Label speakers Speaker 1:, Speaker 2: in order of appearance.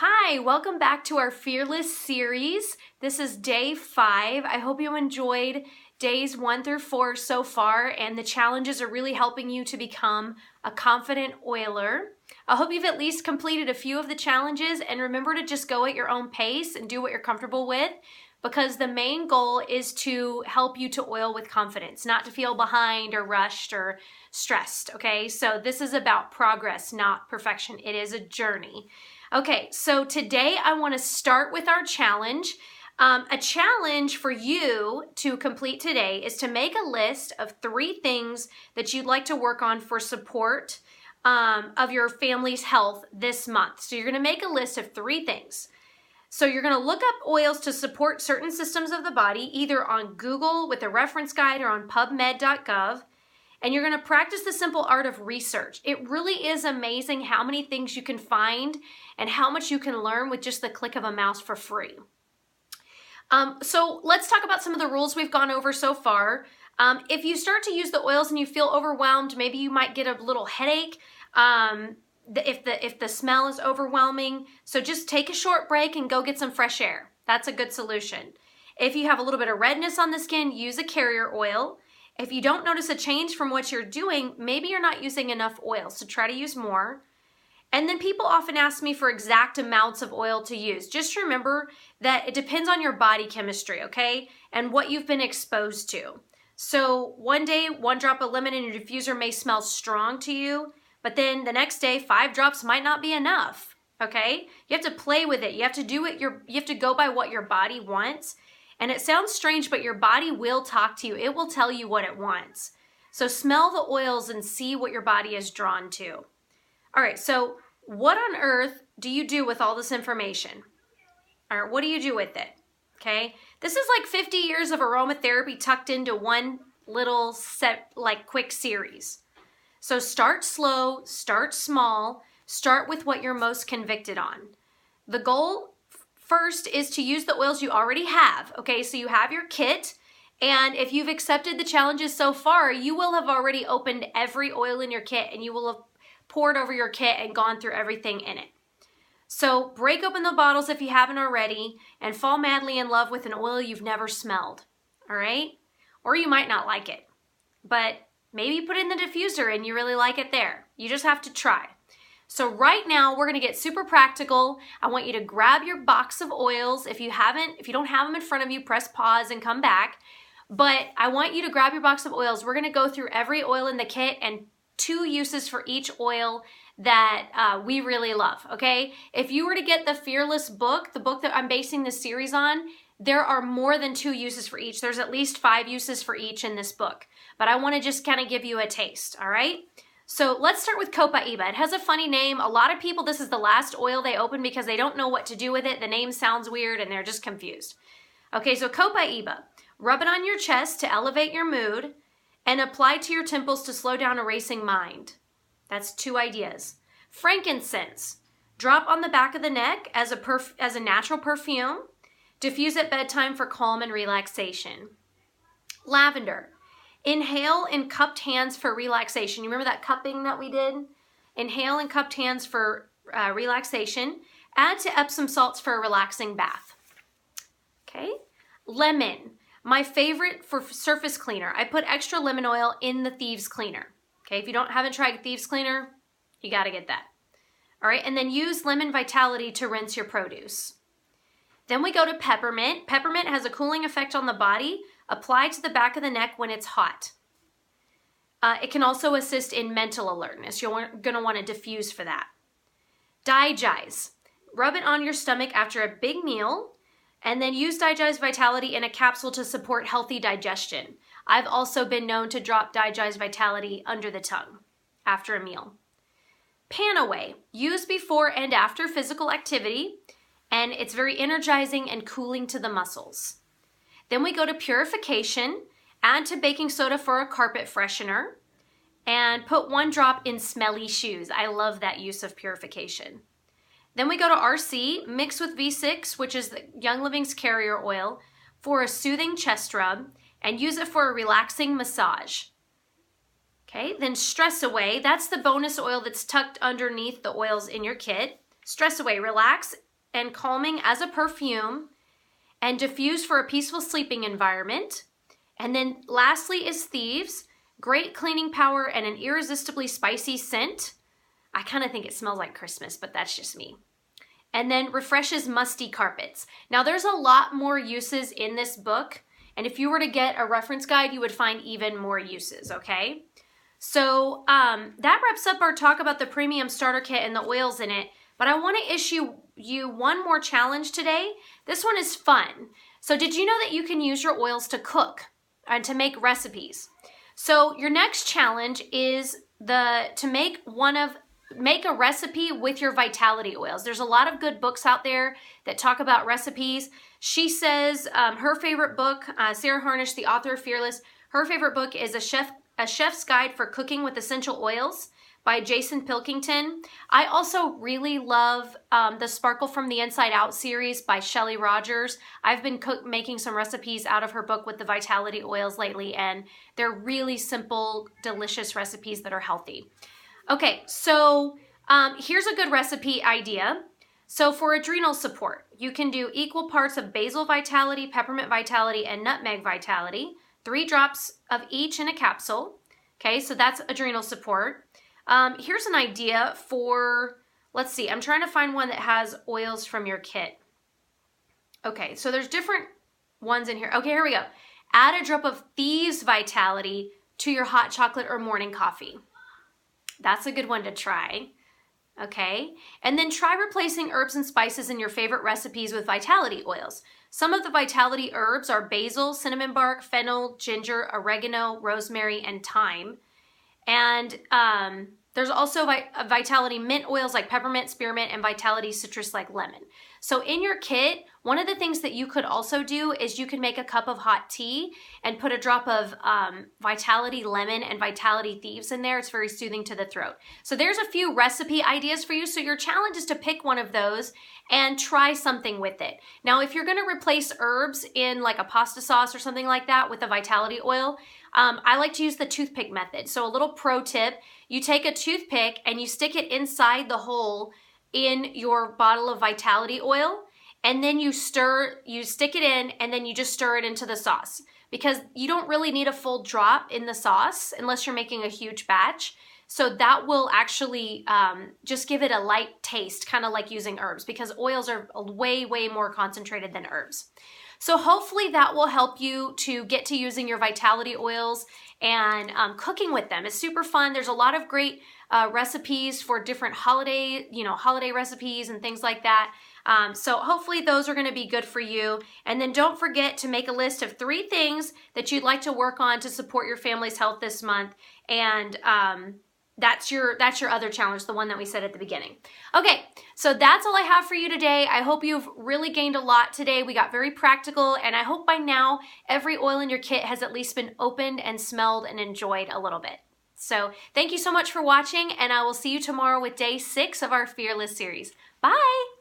Speaker 1: Hi, welcome back to our Fearless series. This is day 5. I hope you enjoyed days 1 through 4 so far, and the challenges are really helping you to become a confident oiler. I hope you've at least completed a few of the challenges, and remember to just go at your own pace and do what you're comfortable with, because the main goal is to help you to oil with confidence, not to feel behind or rushed or stressed, okay? So this is about progress, not perfection. It is a journey. Okay, so today I want to start with our challenge. A challenge for you to complete today is to make a list of 3 things that you'd like to work on for support of your family's health this month. So you're going to make a list of 3 things. So you're going to look up oils to support certain systems of the body, either on Google with a reference guide or on PubMed.gov. And you're going to practice the simple art of research. It really is amazing how many things you can find and how much you can learn with just the click of a mouse for free. So let's talk about some of the rules we've gone over so far. If you start to use the oils and you feel overwhelmed, maybe you might get a little headache if the smell is overwhelming. So just take a short break and go get some fresh air. That's a good solution. If you have a little bit of redness on the skin, use a carrier oil. If you don't notice a change from what you're doing, maybe you're not using enough oil, so try to use more. And then people often ask me for exact amounts of oil to use. Just remember that it depends on your body chemistry, okay? And what you've been exposed to. So one day, 1 drop of lemon in your diffuser may smell strong to you, but then the next day, 5 drops might not be enough, okay? You have to play with it. You have to do it. You have to go by what your body wants. And it sounds strange, but your body will talk to you. It will tell you what it wants. So smell the oils and see what your body is drawn to. All right, so what on earth do you do with all this information? All right, what do you do with it? Okay, this is like 50 years of aromatherapy tucked into one little set, like quick series. So start slow, start small, start with what you're most convicted on. The goal first is to use the oils you already have. Okay, so you have your kit, and if you've accepted the challenges so far, you will have already opened every oil in your kit, and you will have poured over your kit and gone through everything in it. So break open the bottles if you haven't already, and fall madly in love with an oil you've never smelled, all right? Or you might not like it, but maybe you put it in the diffuser and you really like it there. You just have to try. So right now, we're going to get super practical. I want you to grab your box of oils. If you don't have them in front of you, press pause and come back. But I want you to grab your box of oils. We're going to go through every oil in the kit and 2 uses for each oil that we really love, okay? If you were to get the Fearless book, the book that I'm basing this series on, there are more than 2 uses for each. There's at least 5 uses for each in this book. But I want to just kind of give you a taste, all right? So let's start with Copaiba. It has a funny name. A lot of people, this is the last oil they open because they don't know what to do with it. The name sounds weird and they're just confused. Okay, so Copaiba. Rub it on your chest to elevate your mood and apply to your temples to slow down a racing mind. That's 2 ideas. Frankincense. Drop on the back of the neck as a natural perfume. Diffuse at bedtime for calm and relaxation. Lavender. Inhale in cupped hands for relaxation. You remember that cupping that we did? Inhale in cupped hands for relaxation. Add to Epsom salts for a relaxing bath. Okay. Lemon. My favorite for surface cleaner. I put extra lemon oil in the Thieves Cleaner. Okay, if you haven't tried Thieves Cleaner, you got to get that. All right, and then use Lemon Vitality to rinse your produce. Then we go to peppermint. Peppermint has a cooling effect on the body. Apply to the back of the neck when it's hot. It can also assist in mental alertness. You're going to want to diffuse for that. Digize. Rub it on your stomach after a big meal, and then use Digize Vitality in a capsule to support healthy digestion. I've also been known to drop Digize Vitality under the tongue after a meal. Panaway. Use before and after physical activity, and it's very energizing and cooling to the muscles. Then we go to purification. Add to baking soda for a carpet freshener, and put 1 drop in smelly shoes. I love that use of purification. Then we go to RC, mix with V6, which is the Young Living's carrier oil, for a soothing chest rub, and use it for a relaxing massage. Okay, then Stress Away. That's the bonus oil that's tucked underneath the oils in your kit. Stress Away, relax and calming as a perfume, and diffuse for a peaceful sleeping environment. And then lastly is Thieves, great cleaning power and an irresistibly spicy scent. I kind of think it smells like Christmas, but that's just me. And then refreshes musty carpets. Now there's a lot more uses in this book, and if you were to get a reference guide, you would find even more uses, okay? So that wraps up our talk about the premium starter kit and the oils in it, but I want to issue you one more challenge today. This one is fun. So did you know that you can use your oils to cook and to make recipes? So your next challenge is to make a recipe with your vitality oils. There's a lot of good books out there that talk about recipes. She says her favorite book, Sarah Harnisch, the author of Fearless, her favorite book is A Chef's Guide for Cooking with Essential Oils by Jason Pilkington. I also really love the Sparkle from the Inside Out series by Shelley Rogers. I've been making some recipes out of her book with the vitality oils lately, and they're really simple, delicious recipes that are healthy. Okay, so here's a good recipe idea. So for adrenal support, you can do equal parts of basil vitality, peppermint vitality, and nutmeg vitality, 3 drops of each in a capsule. Okay, so that's adrenal support. Here's an idea for, let's see, I'm trying to find one that has oils from your kit. Okay, so there's different ones in here. Okay, here we go. Add a drop of Thieves Vitality to your hot chocolate or morning coffee. That's a good one to try. Okay, and then try replacing herbs and spices in your favorite recipes with vitality oils. Some of the vitality herbs are basil, cinnamon bark, fennel, ginger, oregano, rosemary, and thyme. And there's also vitality mint oils like peppermint, spearmint, and vitality citrus like lemon. So in your kit, one of the things that you could also do is you can make a cup of hot tea and put a drop of vitality lemon and vitality thieves in there. It's very soothing to the throat. So there's a few recipe ideas for you. So your challenge is to pick one of those and try something with it. Now, if you're going to replace herbs in like a pasta sauce or something like that with a vitality oil, I like to use the toothpick method. So a little pro tip, you take a toothpick and you stick it inside the hole in your bottle of vitality oil, and then you stick it in, and then you just stir it into the sauce, because you don't really need a full drop in the sauce unless you're making a huge batch. So that will actually just give it a light taste, kind of like using herbs, because oils are way, way more concentrated than herbs. So hopefully that will help you to get to using your vitality oils and cooking with them. It's super fun. There's a lot of great recipes for different holiday recipes and things like that. So hopefully those are going to be good for you. And then don't forget to make a list of 3 things that you'd like to work on to support your family's health this month. And that's your other challenge, the one that we said at the beginning. Okay, so that's all I have for you today. I hope you've really gained a lot today. We got very practical, and I hope by now every oil in your kit has at least been opened and smelled and enjoyed a little bit. So thank you so much for watching, and I will see you tomorrow with day 6 of our Fearless series. Bye!